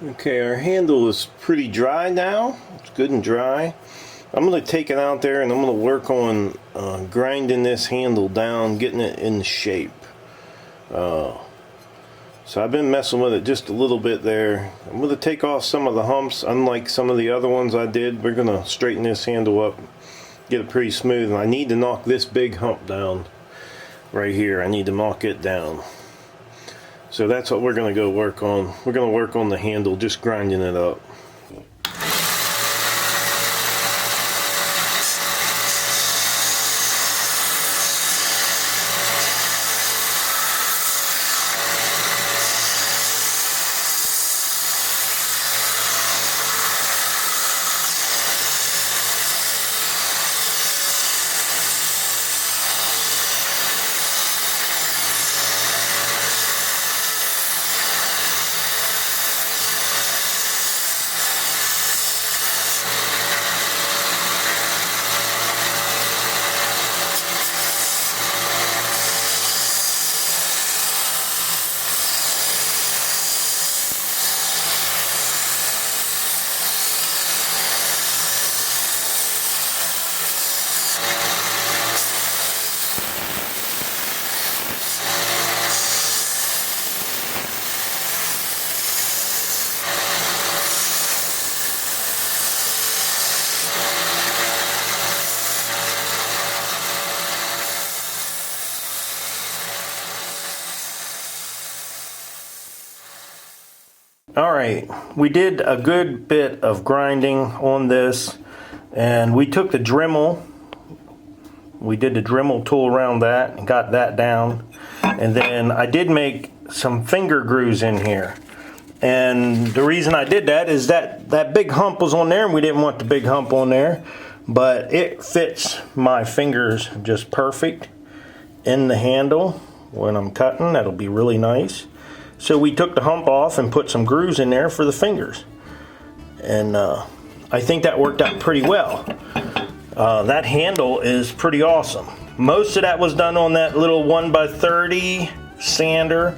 Okay, our handle is pretty dry now. It's good and dry. I'm going to take it out there and I'm going to work on grinding this handle down, getting it in shape. So I've been messing with it just a little bit there. I'm going to take off some of the humps. Unlike some of the other ones I did, we're going to straighten this handle up, get it pretty smooth. And I need to knock this big hump down right here. I need to knock it down. So that's what we're going to go work on. We're going to work on the handle, just grinding it up. Alright, we did a good bit of grinding on this, and we took the Dremel, we did the Dremel tool around that and got that down, and then I did make some finger grooves in here. And the reason I did that is that big hump was on there and we didn't want the big hump on there, but it fits my fingers just perfect in the handle when I'm cutting. That'll be really nice. So we took the hump off and put some grooves in there for the fingers. And I think that worked out pretty well. That handle is pretty awesome. Most of that was done on that little 1x30 sander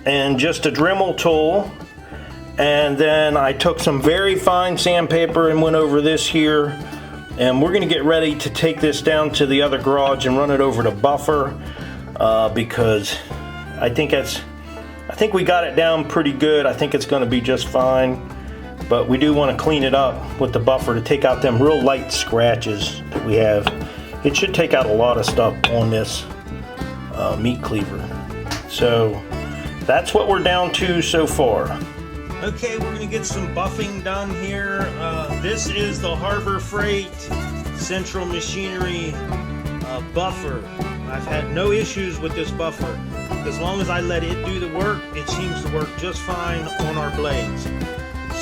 and just a Dremel tool. And then I took some very fine sandpaper and went over this here. And we're going to get ready to take this down to the other garage and run it over to buffer because I think we got it down pretty good. I think it's going to be just fine, but we do want to clean it up with the buffer to take out them real light scratches that we have. It should take out a lot of stuff on this meat cleaver. So that's what we're down to so far. Okay, we're going to get some buffing done here. This is the Harbor Freight Central Machinery buffer. I've had no issues with this buffer. As long as I let it do the work, it seems to work just fine on our blades.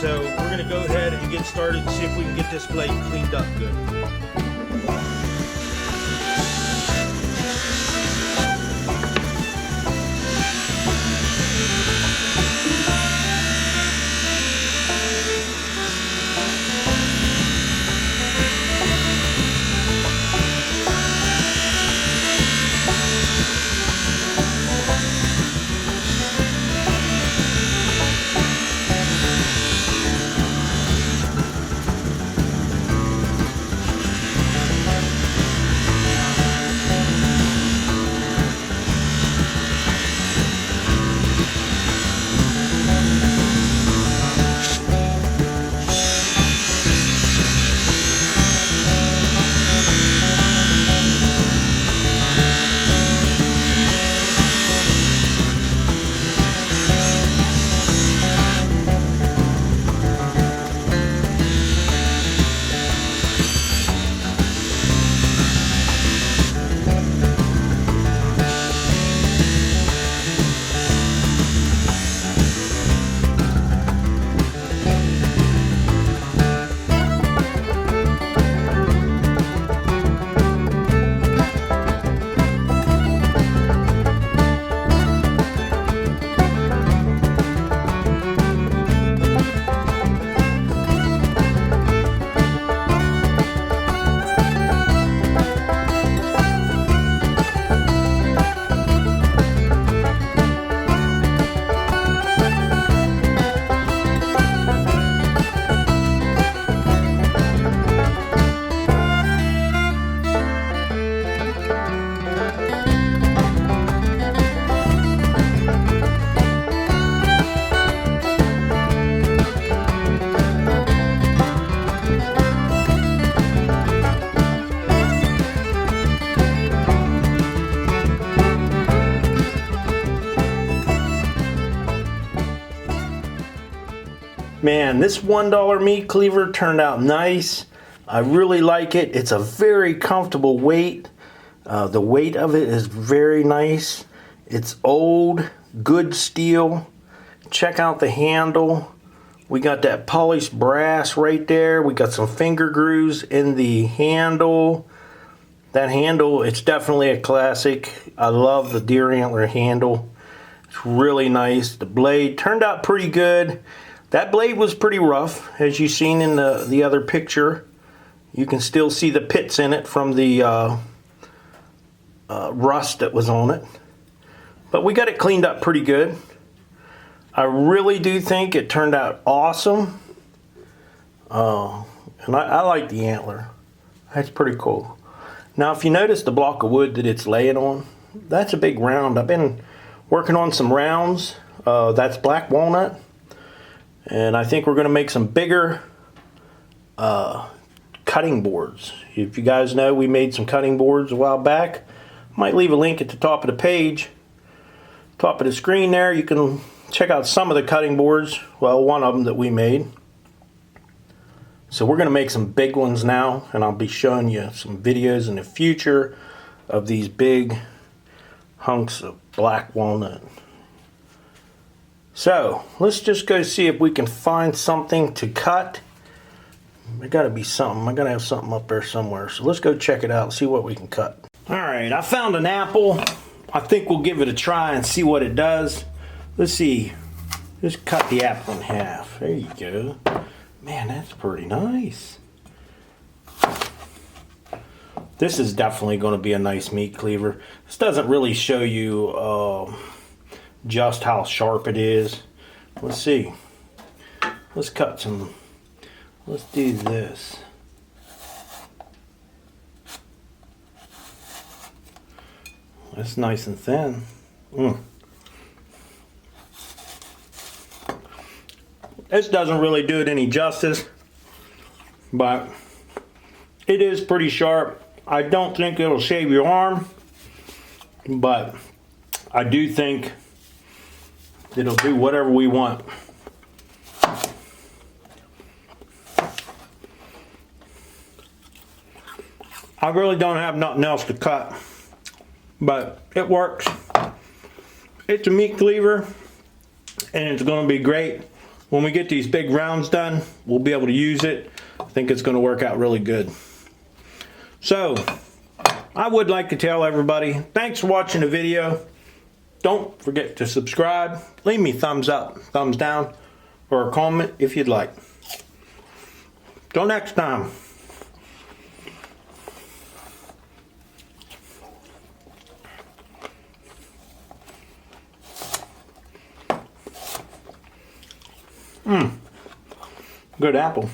So we're going to go ahead and get started and see if we can get this blade cleaned up good. Man, this $1 meat cleaver turned out nice. I really like it. It's a very comfortable weight. The weight of it is very nice. It's old, good steel. Check out the handle. We got that polished brass right there. We got some finger grooves in the handle. That handle, it's definitely a classic. I love the deer antler handle. It's really nice. The blade turned out pretty good. That blade was pretty rough, as you've seen in the other picture. You can still see the pits in it from the rust that was on it. But we got it cleaned up pretty good. I really do think it turned out awesome. And I like the antler. That's pretty cool. Now, if you notice the block of wood that it's laying on, that's a big round. I've been working on some rounds. That's black walnut. And I think we're going to make some bigger cutting boards. If you guys know, we made some cutting boards a while back. Might leave a link at the top of the page. Top of the screen there, you can check out some of the cutting boards. Well, one of them that we made. So we're going to make some big ones now, and I'll be showing you some videos in the future of these big hunks of black walnut. So let's just go see if we can find something to cut. There got to be something. I got to have something up there somewhere. So let's go check it out and see what we can cut. All right, I found an apple. I think we'll give it a try and see what it does. Let's see. Just cut the apple in half. There you go. Man, that's pretty nice. This is definitely going to be a nice meat cleaver. This doesn't really show you just how sharp it is. Let's see. Let's cut some. Let's do this. That's nice and thin. This doesn't really do it any justice, but it is pretty sharp. I don't think it'll shave your arm, but I do think it'll do whatever we want. I really don't have nothing else to cut, but it works. It's a meat cleaver, and it's going to be great. When we get these big rounds done, we'll be able to use it. I think it's going to work out really good. So, I would like to tell everybody, thanks for watching the video. Don't forget to subscribe. Leave me thumbs up, thumbs down, or a comment if you'd like. Till next time. Good apple.